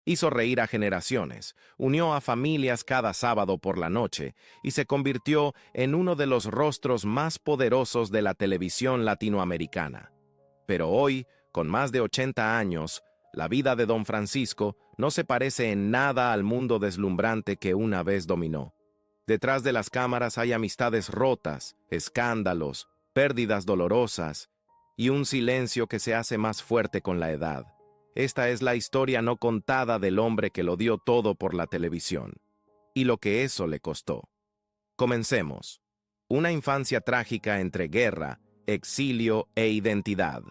Hizo reír a generaciones, unió a familias cada sábado por la noche y se convirtió en uno de los rostros más poderosos de la televisión latinoamericana. Pero hoy, con más de 80 años, la vida de Don Francisco no se parece en nada al mundo deslumbrante que una vez dominó. Detrás de las cámaras hay amistades rotas, escándalos, pérdidas dolorosas y un silencio que se hace más fuerte con la edad. Esta es la historia no contada del hombre que lo dio todo por la televisión, y lo que eso le costó. Comencemos. Una infancia trágica entre guerra, exilio e identidad.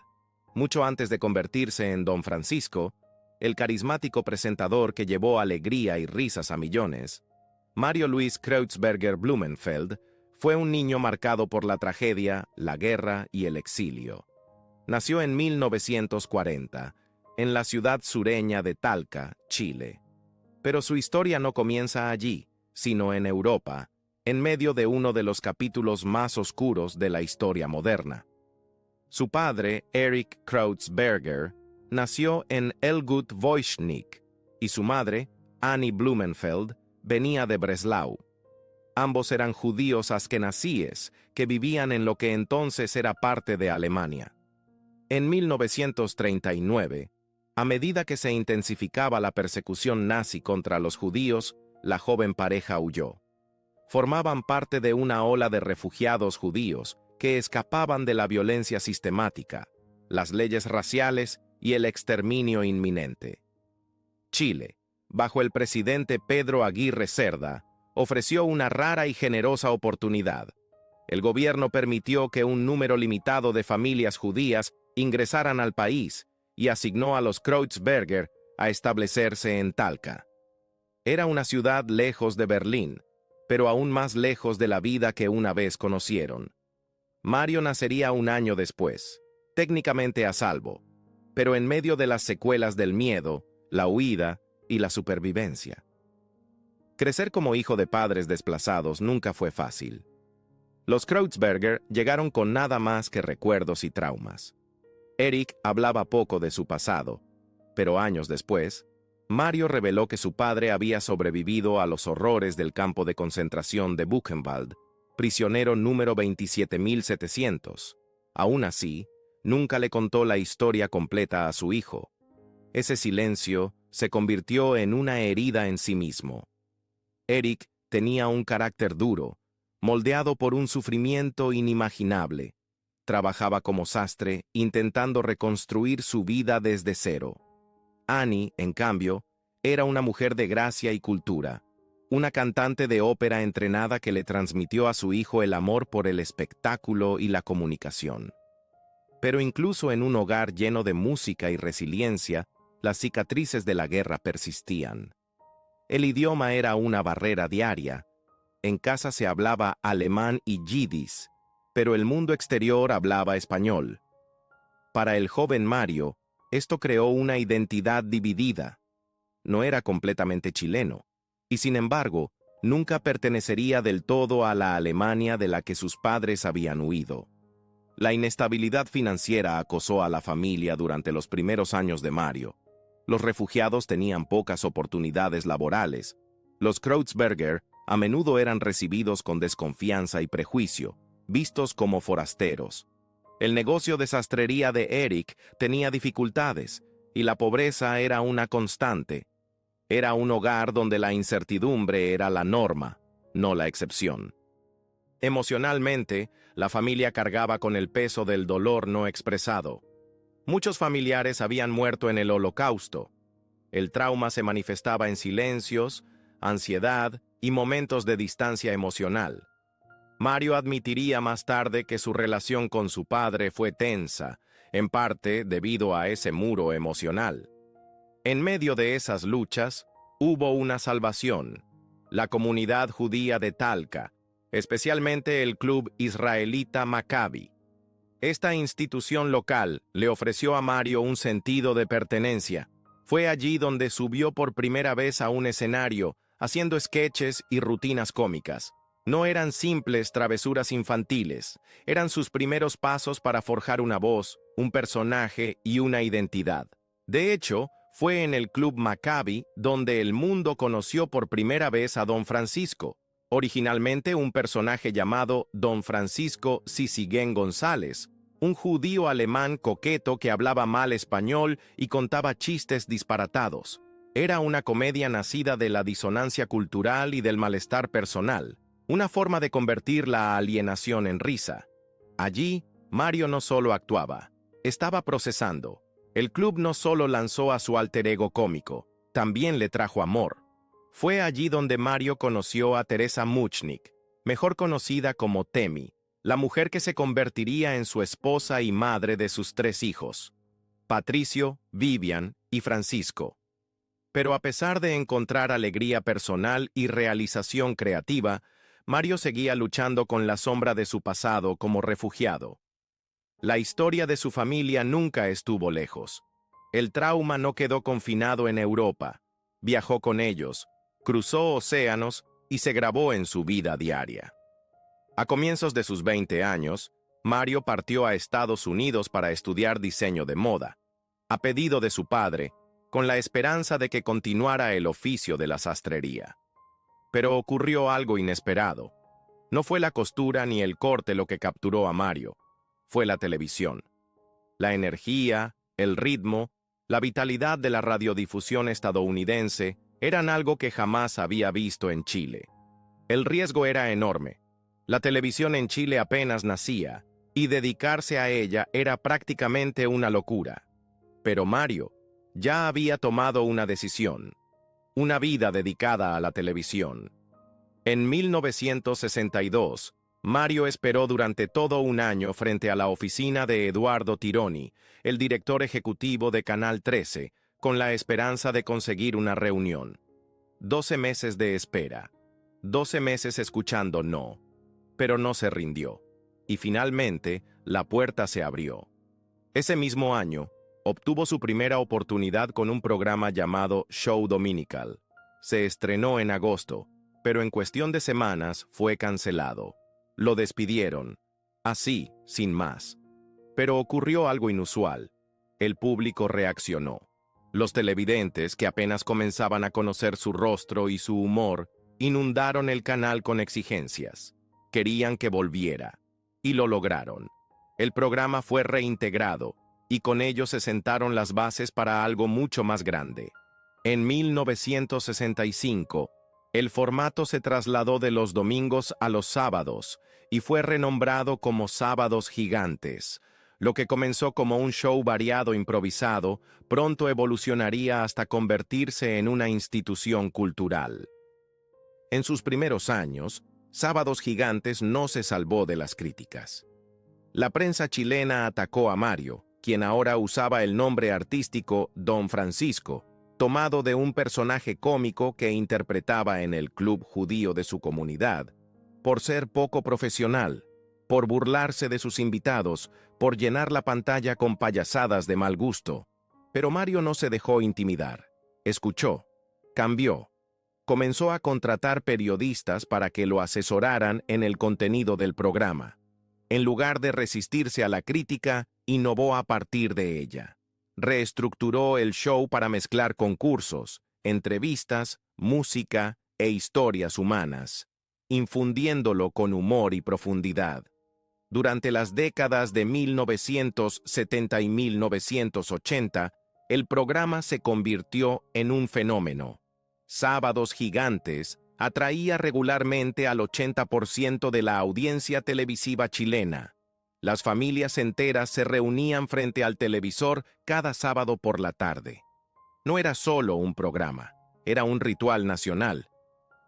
Mucho antes de convertirse en Don Francisco, el carismático presentador que llevó alegría y risas a millones, Mario Luis Kreutzberger Blumenfeld, fue un niño marcado por la tragedia, la guerra y el exilio. Nació en 1940, en la ciudad sureña de Talca, Chile. Pero su historia no comienza allí, sino en Europa, en medio de uno de los capítulos más oscuros de la historia moderna. Su padre, Erich Kreutzberger, nació en Elgut-Voichnik, y su madre, Annie Blumenfeld, venía de Breslau. Ambos eran judíos askenazíes que vivían en lo que entonces era parte de Alemania. En 1939, a medida que se intensificaba la persecución nazi contra los judíos, la joven pareja huyó. Formaban parte de una ola de refugiados judíos que escapaban de la violencia sistemática, las leyes raciales y el exterminio inminente. Chile, bajo el presidente Pedro Aguirre Cerda, ofreció una rara y generosa oportunidad. El gobierno permitió que un número limitado de familias judías ingresaran al país y asignó a los Kreutzberger a establecerse en Talca. Era una ciudad lejos de Berlín, pero aún más lejos de la vida que una vez conocieron. Mario nacería un año después, técnicamente a salvo, pero en medio de las secuelas del miedo, la huida y la supervivencia. Crecer como hijo de padres desplazados nunca fue fácil. Los Kreutzberger llegaron con nada más que recuerdos y traumas. Erich hablaba poco de su pasado, pero años después, Mario reveló que su padre había sobrevivido a los horrores del campo de concentración de Buchenwald, prisionero número 27.700. Aún así, nunca le contó la historia completa a su hijo. Ese silencio se convirtió en una herida en sí mismo. Erich tenía un carácter duro, moldeado por un sufrimiento inimaginable. Trabajaba como sastre, intentando reconstruir su vida desde cero. Annie, en cambio, era una mujer de gracia y cultura, una cantante de ópera entrenada que le transmitió a su hijo el amor por el espectáculo y la comunicación. Pero incluso en un hogar lleno de música y resiliencia, las cicatrices de la guerra persistían. El idioma era una barrera diaria. En casa se hablaba alemán y yidis, pero el mundo exterior hablaba español. Para el joven Mario, esto creó una identidad dividida. No era completamente chileno, y sin embargo, nunca pertenecería del todo a la Alemania de la que sus padres habían huido. La inestabilidad financiera acosó a la familia durante los primeros años de Mario. Los refugiados tenían pocas oportunidades laborales. Los Kreutzberger a menudo eran recibidos con desconfianza y prejuicio, vistos como forasteros. El negocio de sastrería de Erich tenía dificultades, y la pobreza era una constante. Era un hogar donde la incertidumbre era la norma, no la excepción. Emocionalmente, la familia cargaba con el peso del dolor no expresado. Muchos familiares habían muerto en el Holocausto. El trauma se manifestaba en silencios, ansiedad y momentos de distancia emocional. Mario admitiría más tarde que su relación con su padre fue tensa, en parte debido a ese muro emocional. En medio de esas luchas, hubo una salvación: la comunidad judía de Talca, especialmente el club israelita Maccabi. Esta institución local le ofreció a Mario un sentido de pertenencia. Fue allí donde subió por primera vez a un escenario, haciendo sketches y rutinas cómicas. No eran simples travesuras infantiles, eran sus primeros pasos para forjar una voz, un personaje y una identidad. De hecho, Fue en el Club Maccabi donde el mundo conoció por primera vez a Don Francisco, originalmente un personaje llamado Don Francisco Sisiguen González, un judío alemán coqueto que hablaba mal español y contaba chistes disparatados. Era una comedia nacida de la disonancia cultural y del malestar personal, una forma de convertir la alienación en risa. Allí, Mario no solo actuaba, estaba procesando. El club no solo lanzó a su alter ego cómico, también le trajo amor. Fue allí donde Mario conoció a Teresa Muchnik, mejor conocida como Temi, la mujer que se convertiría en su esposa y madre de sus 3 hijos, Patricio, Vivian y Francisco. Pero a pesar de encontrar alegría personal y realización creativa, Mario seguía luchando con la sombra de su pasado como refugiado. La historia de su familia nunca estuvo lejos. El trauma no quedó confinado en Europa. Viajó con ellos, cruzó océanos y se grabó en su vida diaria. A comienzos de sus 20 años, Mario partió a Estados Unidos para estudiar diseño de moda, a pedido de su padre, con la esperanza de que continuara el oficio de la sastrería. Pero ocurrió algo inesperado. No fue la costura ni el corte lo que capturó a Mario, fue la televisión. La energía, el ritmo, la vitalidad de la radiodifusión estadounidense eran algo que jamás había visto en Chile. El riesgo era enorme. La televisión en Chile apenas nacía, y dedicarse a ella era prácticamente una locura. Pero Mario ya había tomado una decisión, una vida dedicada a la televisión. En 1962, Mario esperó durante todo un año frente a la oficina de Eduardo Tironi, el director ejecutivo de Canal 13, con la esperanza de conseguir una reunión. 12 meses de espera, 12 meses escuchando no, pero no se rindió, y finalmente la puerta se abrió. Ese mismo año, obtuvo su primera oportunidad con un programa llamado Show Dominical. Se estrenó en agosto, pero en cuestión de semanas fue cancelado. Lo despidieron, así, sin más. Pero ocurrió algo inusual. El público reaccionó. Los televidentes, que apenas comenzaban a conocer su rostro y su humor, inundaron el canal con exigencias. Querían que volviera. Y lo lograron. El programa fue reintegrado, y con ello se sentaron las bases para algo mucho más grande. En 1965, el formato se trasladó de los domingos a los sábados y fue renombrado como Sábados Gigantes. Lo que comenzó como un show variado improvisado, pronto evolucionaría hasta convertirse en una institución cultural. En sus primeros años, Sábados Gigantes no se salvó de las críticas. La prensa chilena atacó a Mario, quien ahora usaba el nombre artístico Don Francisco, tomado de un personaje cómico que interpretaba en el club judío de su comunidad, por ser poco profesional, por burlarse de sus invitados, por llenar la pantalla con payasadas de mal gusto. Pero Mario no se dejó intimidar. Escuchó, cambió, comenzó a contratar periodistas para que lo asesoraran en el contenido del programa. En lugar de resistirse a la crítica, innovó a partir de ella. Reestructuró el show para mezclar concursos, entrevistas, música e historias humanas, infundiéndolo con humor y profundidad. Durante las décadas de 1970 y 1980, el programa se convirtió en un fenómeno. Sábados Gigantes atraía regularmente al 80% de la audiencia televisiva chilena. Las familias enteras se reunían frente al televisor cada sábado por la tarde. No era solo un programa, era un ritual nacional.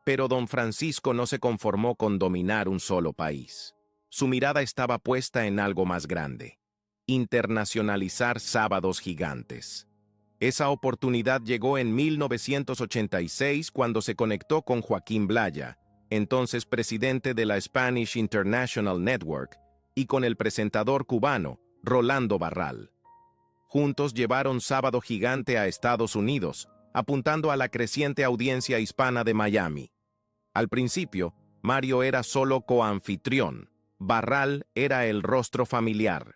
Pero Don Francisco no se conformó con dominar un solo país. Su mirada estaba puesta en algo más grande: internacionalizar Sábados Gigantes. Esa oportunidad llegó en 1986 cuando se conectó con Joaquín Blaya, entonces presidente de la Spanish International Network, y con el presentador cubano, Rolando Barral. Juntos llevaron Sábado Gigante a Estados Unidos, apuntando a la creciente audiencia hispana de Miami. Al principio, Mario era solo coanfitrión, Barral era el rostro familiar,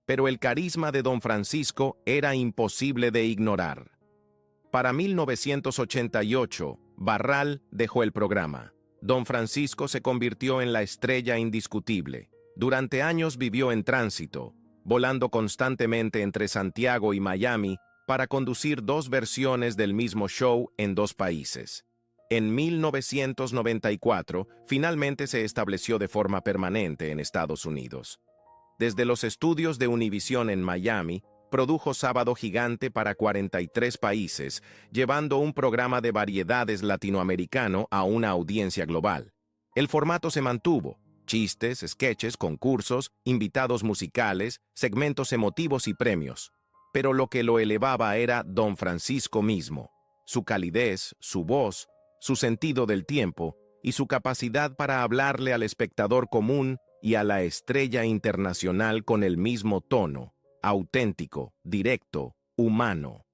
pero el carisma de Don Francisco era imposible de ignorar. Para 1988, Barral dejó el programa. Don Francisco se convirtió en la estrella indiscutible. Durante años vivió en tránsito, volando constantemente entre Santiago y Miami para conducir dos versiones del mismo show en dos países. En 1994, finalmente se estableció de forma permanente en Estados Unidos. Desde los estudios de Univisión en Miami, produjo Sábado Gigante para 43 países, llevando un programa de variedades latinoamericano a una audiencia global. El formato se mantuvo: chistes, sketches, concursos, invitados musicales, segmentos emotivos y premios. Pero lo que lo elevaba era Don Francisco mismo, su calidez, su voz, su sentido del tiempo y su capacidad para hablarle al espectador común y a la estrella internacional con el mismo tono, auténtico, directo, humano.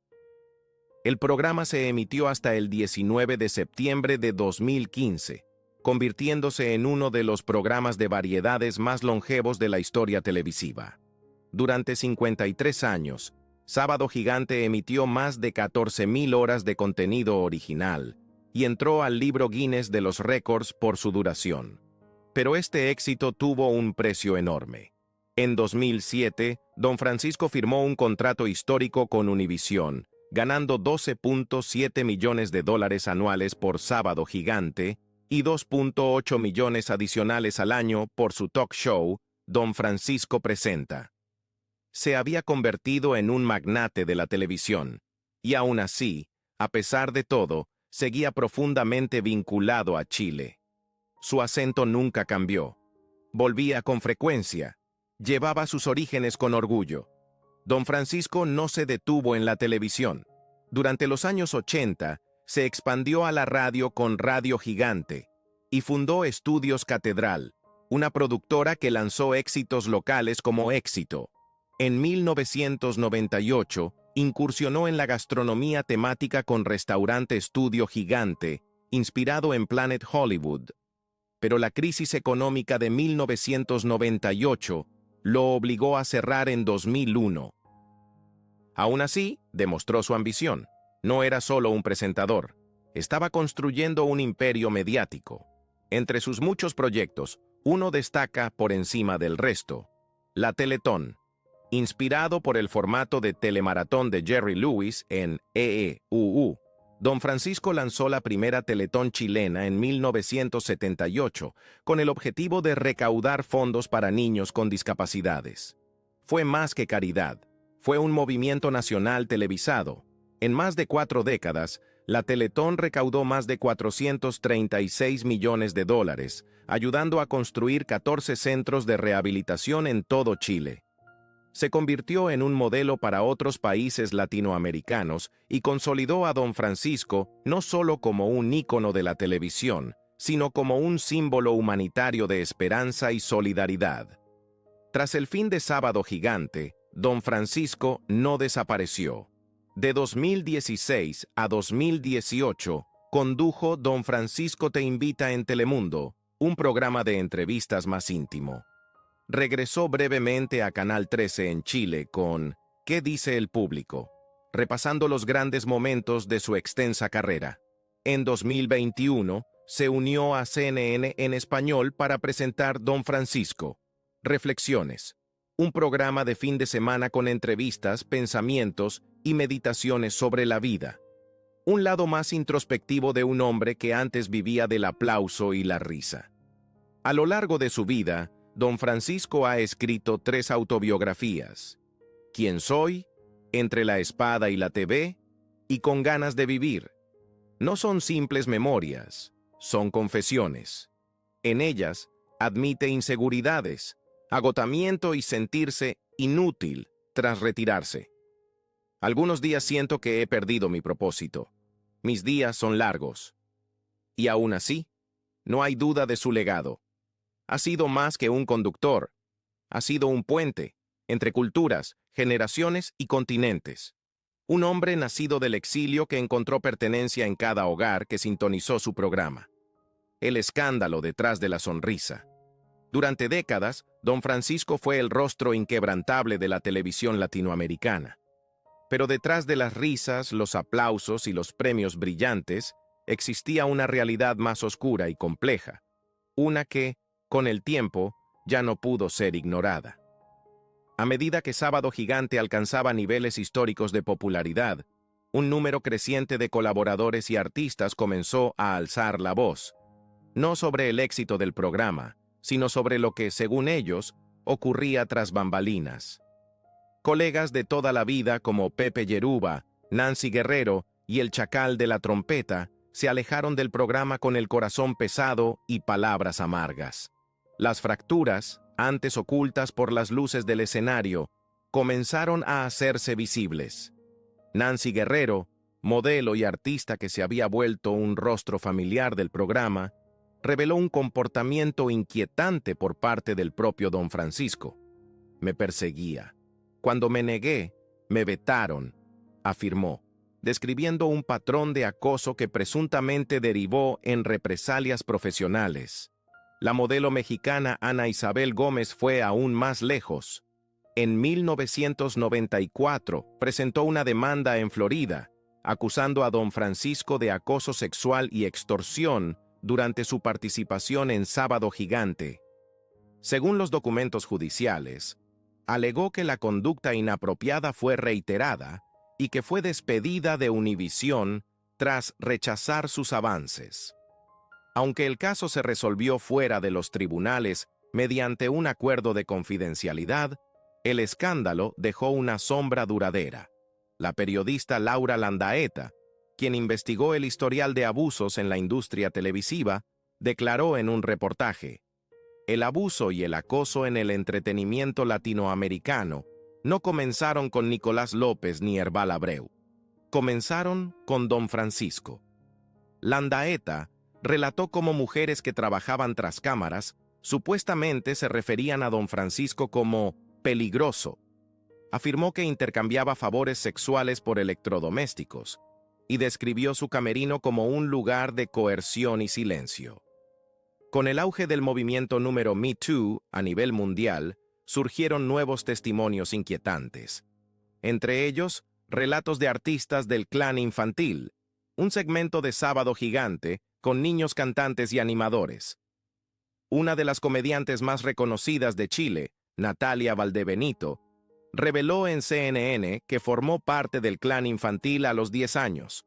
El programa se emitió hasta el 19 de septiembre de 2015, convirtiéndose en uno de los programas de variedades más longevos de la historia televisiva. Durante 53 años, Sábado Gigante emitió más de 14,000 horas de contenido original y entró al libro Guinness de los récords por su duración. Pero este éxito tuvo un precio enorme. En 2007, Don Francisco firmó un contrato histórico con Univisión, ganando $12.7 millones anuales por Sábado Gigante y 2.8 millones adicionales al año por su talk show, Don Francisco Presenta. Se había convertido en un magnate de la televisión, y aún así, a pesar de todo, seguía profundamente vinculado a Chile. Su acento nunca cambió. Volvía con frecuencia. Llevaba sus orígenes con orgullo. Don Francisco no se detuvo en la televisión. Durante los años 80, se expandió a la radio con Radio Gigante y fundó Estudios Catedral, una productora que lanzó éxitos locales como Éxito. En 1998, incursionó en la gastronomía temática con Restaurante Estudio Gigante, inspirado en Planet Hollywood. Pero la crisis económica de 1998 lo obligó a cerrar en 2001. Aún así, demostró su ambición. No era solo un presentador. Estaba construyendo un imperio mediático. Entre sus muchos proyectos, uno destaca por encima del resto: la Teletón. Inspirado por el formato de telemaratón de Jerry Lewis en EEUU, Don Francisco lanzó la primera Teletón chilena en 1978 con el objetivo de recaudar fondos para niños con discapacidades. Fue más que caridad, fue un movimiento nacional televisado. En más de 4 décadas, la Teletón recaudó más de $436 millones, ayudando a construir 14 centros de rehabilitación en todo Chile. Se convirtió en un modelo para otros países latinoamericanos y consolidó a Don Francisco no solo como un ícono de la televisión, sino como un símbolo humanitario de esperanza y solidaridad. Tras el fin de Sábado Gigante, Don Francisco no desapareció. De 2016 a 2018, condujo Don Francisco Te Invita en Telemundo, un programa de entrevistas más íntimo. Regresó brevemente a Canal 13 en Chile con ¿Qué dice el público?, repasando los grandes momentos de su extensa carrera. En 2021, se unió a CNN en español para presentar Don Francisco Reflexiones, un programa de fin de semana con entrevistas, pensamientos y meditaciones sobre la vida. Un lado más introspectivo de un hombre que antes vivía del aplauso y la risa. A lo largo de su vida, Don Francisco ha escrito 3 autobiografías: ¿Quién soy?, Entre la espada y la TV y Con ganas de vivir. No son simples memorias, son confesiones. En ellas, admite inseguridades, agotamiento y sentirse inútil tras retirarse. Algunos días siento que he perdido mi propósito. Mis días son largos. Y aún así, no hay duda de su legado. Ha sido más que un conductor. Ha sido un puente entre culturas, generaciones y continentes. Un hombre nacido del exilio que encontró pertenencia en cada hogar que sintonizó su programa. El escándalo detrás de la sonrisa. Durante décadas, Don Francisco fue el rostro inquebrantable de la televisión latinoamericana. Pero detrás de las risas, los aplausos y los premios brillantes, existía una realidad más oscura y compleja, una que, con el tiempo, ya no pudo ser ignorada. A medida que Sábado Gigante alcanzaba niveles históricos de popularidad, un número creciente de colaboradores y artistas comenzó a alzar la voz, no sobre el éxito del programa, sino sobre lo que, según ellos, ocurría tras bambalinas. Colegas de toda la vida como Pepe Yeruba, Nancy Guerrero y el Chacal de la Trompeta se alejaron del programa con el corazón pesado y palabras amargas. Las fracturas, antes ocultas por las luces del escenario, comenzaron a hacerse visibles. Nancy Guerrero, modelo y artista que se había vuelto un rostro familiar del programa, reveló un comportamiento inquietante por parte del propio Don Francisco. Me perseguía. Cuando me negué, me vetaron, afirmó, describiendo un patrón de acoso que presuntamente derivó en represalias profesionales. La modelo mexicana Ana Isabel Gómez fue aún más lejos. En 1994 presentó una demanda en Florida, acusando a Don Francisco de acoso sexual y extorsión durante su participación en Sábado Gigante. Según los documentos judiciales, alegó que la conducta inapropiada fue reiterada y que fue despedida de Univisión tras rechazar sus avances. Aunque el caso se resolvió fuera de los tribunales mediante un acuerdo de confidencialidad, el escándalo dejó una sombra duradera. La periodista Laura Landaeta, quien investigó el historial de abusos en la industria televisiva, declaró en un reportaje: el abuso y el acoso en el entretenimiento latinoamericano no comenzaron con Nicolás López ni Herval Abreu. Comenzaron con Don Francisco. Landaeta relató cómo mujeres que trabajaban tras cámaras supuestamente se referían a Don Francisco como peligroso. Afirmó que intercambiaba favores sexuales por electrodomésticos y describió su camerino como un lugar de coerción y silencio. Con el auge del movimiento número Me Too a nivel mundial, surgieron nuevos testimonios inquietantes. Entre ellos, relatos de artistas del clan infantil, un segmento de Sábado Gigante con niños cantantes y animadores. Una de las comediantes más reconocidas de Chile, Natalia Valdebenito, reveló en CNN que formó parte del clan infantil a los 10 años.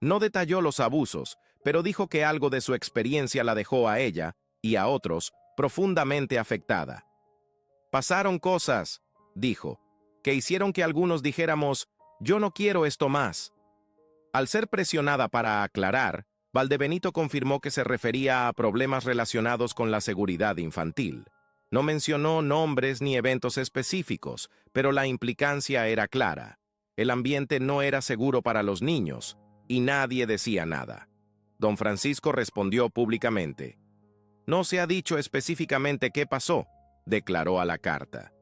No detalló los abusos, pero dijo que algo de su experiencia la dejó a ella, y a otros, profundamente afectada. Pasaron cosas, dijo, que hicieron que algunos dijéramos, yo no quiero esto más. Al ser presionada para aclarar, Valdebenito confirmó que se refería a problemas relacionados con la seguridad infantil. No mencionó nombres ni eventos específicos, pero la implicancia era clara. El ambiente no era seguro para los niños, y nadie decía nada. Don Francisco respondió públicamente. No se ha dicho específicamente qué pasó, declaró a la carta.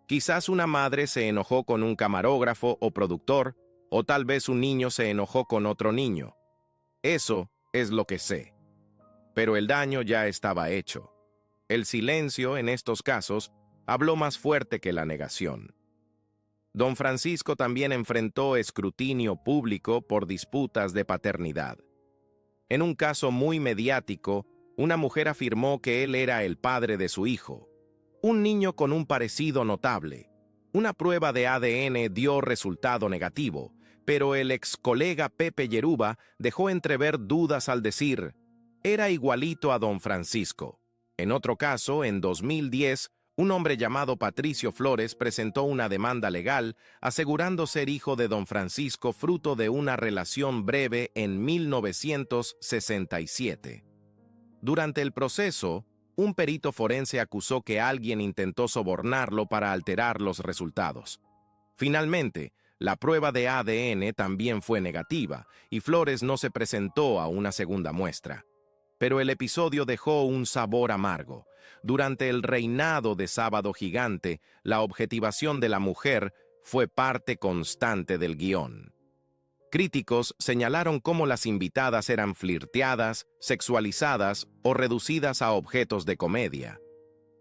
Quizás una madre se enojó con un camarógrafo o productor, o tal vez un niño se enojó con otro niño. Eso es lo que sé. Pero el daño ya estaba hecho. El silencio, en estos casos, habló más fuerte que la negación. Don Francisco también enfrentó escrutinio público por disputas de paternidad. En un caso muy mediático, una mujer afirmó que él era el padre de su hijo, un niño con un parecido notable. Una prueba de ADN dio resultado negativo, pero el ex colega Pepe Yeruba dejó entrever dudas al decir, era igualito a Don Francisco. En otro caso, en 2010, un hombre llamado Patricio Flores presentó una demanda legal asegurando ser hijo de Don Francisco fruto de una relación breve en 1967. Durante el proceso, un perito forense acusó que alguien intentó sobornarlo para alterar los resultados. Finalmente, la prueba de ADN también fue negativa y Flores no se presentó a una segunda muestra. Pero el episodio dejó un sabor amargo. Durante el reinado de Sábado Gigante, la objetivación de la mujer fue parte constante del guión. Críticos señalaron cómo las invitadas eran flirteadas, sexualizadas o reducidas a objetos de comedia.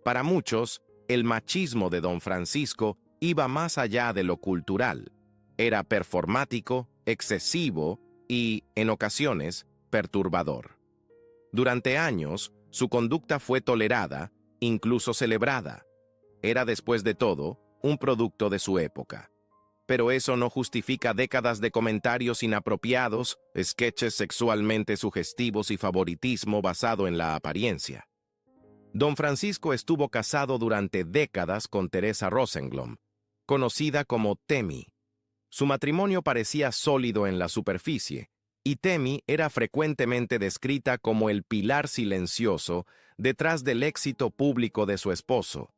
Para muchos, el machismo de Don Francisco iba más allá de lo cultural. Era performático, excesivo y, en ocasiones, perturbador. Durante años, su conducta fue tolerada, incluso celebrada. Era, después de todo, un producto de su época. Pero eso no justifica décadas de comentarios inapropiados, sketches sexualmente sugestivos y favoritismo basado en la apariencia. Don Francisco estuvo casado durante décadas con Teresa Rosenblum, conocida como Temi. Su matrimonio parecía sólido en la superficie, y Temi era frecuentemente descrita como el pilar silencioso detrás del éxito público de su esposo.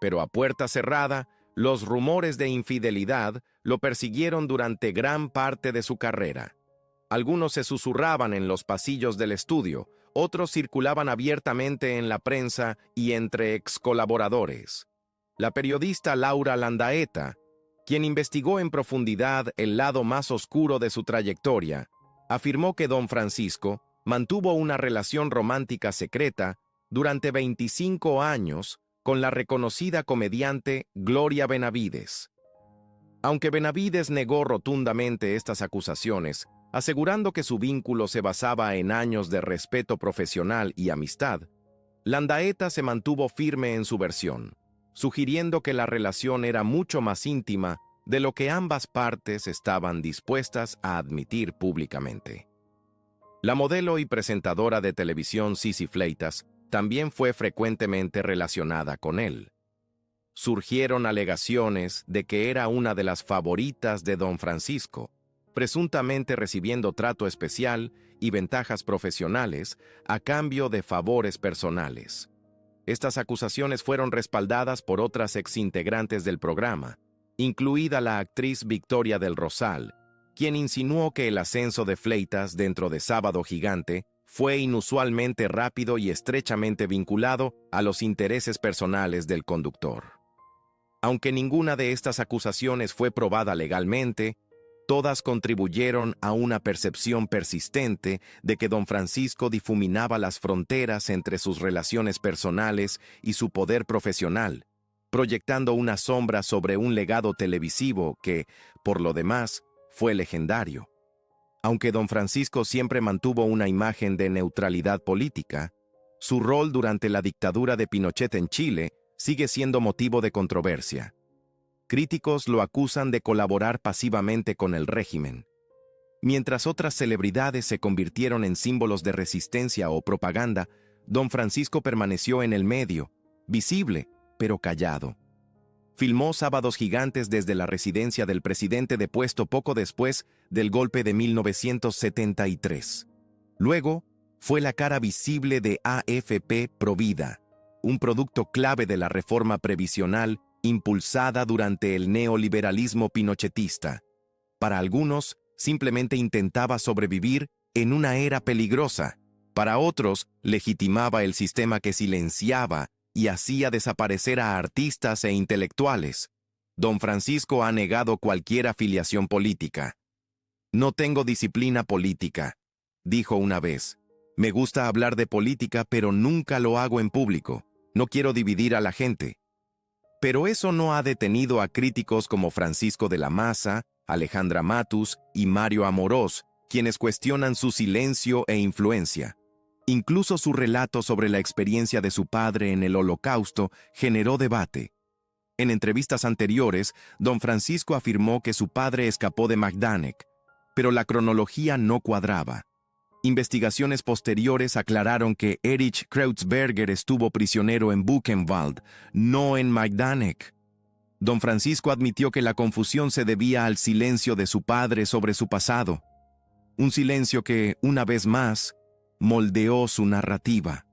Pero a puerta cerrada, los rumores de infidelidad lo persiguieron durante gran parte de su carrera. Algunos se susurraban en los pasillos del estudio, otros circulaban abiertamente en la prensa y entre ex colaboradores. La periodista Laura Landaeta, quien investigó en profundidad el lado más oscuro de su trayectoria, afirmó que don Francisco mantuvo una relación romántica secreta durante 25 años con la reconocida comediante Gloria Benavides. Aunque Benavides negó rotundamente estas acusaciones, asegurando que su vínculo se basaba en años de respeto profesional y amistad, Landaeta se mantuvo firme en su versión, sugiriendo que la relación era mucho más íntima de lo que ambas partes estaban dispuestas a admitir públicamente. La modelo y presentadora de televisión Sisi Fleitas también fue frecuentemente relacionada con él. Surgieron alegaciones de que era una de las favoritas de don Francisco, presuntamente recibiendo trato especial y ventajas profesionales a cambio de favores personales. Estas acusaciones fueron respaldadas por otras exintegrantes del programa, incluida la actriz Victoria del Rosal, quien insinuó que el ascenso de Fleitas dentro de Sábado Gigante fue inusualmente rápido y estrechamente vinculado a los intereses personales del conductor. Aunque ninguna de estas acusaciones fue probada legalmente, todas contribuyeron a una percepción persistente de que don Francisco difuminaba las fronteras entre sus relaciones personales y su poder profesional, proyectando una sombra sobre un legado televisivo que, por lo demás, fue legendario. Aunque don Francisco siempre mantuvo una imagen de neutralidad política, su rol durante la dictadura de Pinochet en Chile sigue siendo motivo de controversia. Críticos lo acusan de colaborar pasivamente con el régimen. Mientras otras celebridades se convirtieron en símbolos de resistencia o propaganda, don Francisco permaneció en el medio, visible, pero callado. Filmó Sábados Gigantes desde la residencia del presidente depuesto poco después del golpe de 1973. Luego, fue la cara visible de AFP Provida, un producto clave de la reforma previsional impulsada durante el neoliberalismo pinochetista. Para algunos, simplemente intentaba sobrevivir en una era peligrosa. Para otros, legitimaba el sistema que silenciaba y hacía desaparecer a artistas e intelectuales. Don Francisco ha negado cualquier afiliación política. «No tengo disciplina política», dijo una vez. «Me gusta hablar de política, pero nunca lo hago en público. No quiero dividir a la gente». Pero eso no ha detenido a críticos como Francisco de la Maza, Alejandra Matus y Mario Amorós, quienes cuestionan su silencio e influencia. Incluso su relato sobre la experiencia de su padre en el Holocausto generó debate. En entrevistas anteriores, don Francisco afirmó que su padre escapó de Majdanek, pero la cronología no cuadraba. Investigaciones posteriores aclararon que Erich Kreutzberger estuvo prisionero en Buchenwald, no en Majdanek. Don Francisco admitió que la confusión se debía al silencio de su padre sobre su pasado. Un silencio que, una vez más, moldeó su narrativa.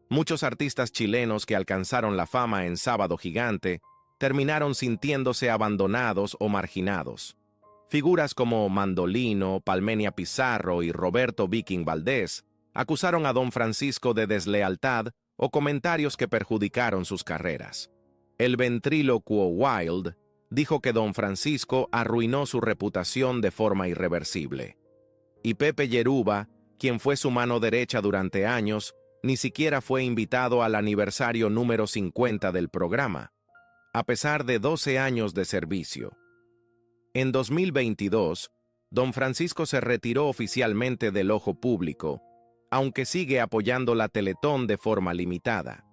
Muchos artistas chilenos que alcanzaron la fama en Sábado Gigante terminaron sintiéndose abandonados o marginados. Figuras como Mandolino, Palmenia Pizarro y Roberto Viking Valdés acusaron a don Francisco de deslealtad o comentarios que perjudicaron sus carreras. El ventrílocuo Wilde dijo que don Francisco arruinó su reputación de forma irreversible. Y Pepe Yeruba, quien fue su mano derecha durante años, ni siquiera fue invitado al aniversario número 50 del programa, a pesar de 12 años de servicio. En 2022, don Francisco se retiró oficialmente del ojo público, aunque sigue apoyando la Teletón de forma limitada.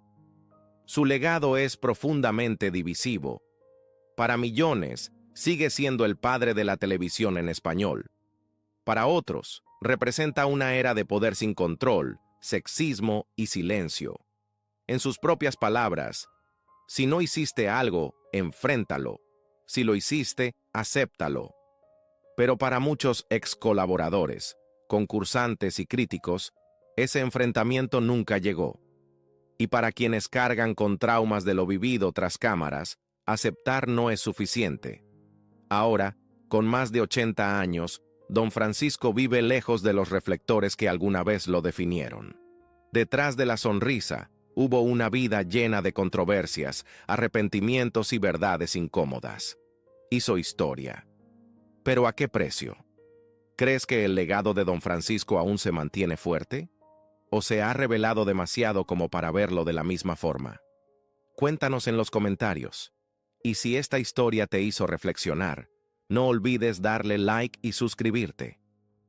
Su legado es profundamente divisivo. Para millones, sigue siendo el padre de la televisión en español. Para otros, representa una era de poder sin control, sexismo y silencio. En sus propias palabras, si no hiciste algo, enfréntalo. Si lo hiciste, acéptalo. Pero para muchos ex colaboradores, concursantes y críticos, ese enfrentamiento nunca llegó. Y para quienes cargan con traumas de lo vivido tras cámaras, aceptar no es suficiente. Ahora, con más de 80 años, don Francisco vive lejos de los reflectores que alguna vez lo definieron. Detrás de la sonrisa, hubo una vida llena de controversias, arrepentimientos y verdades incómodas. Hizo historia. ¿Pero a qué precio? ¿Crees que el legado de don Francisco aún se mantiene fuerte? ¿O se ha revelado demasiado como para verlo de la misma forma? Cuéntanos en los comentarios. Y si esta historia te hizo reflexionar, no olvides darle like y suscribirte.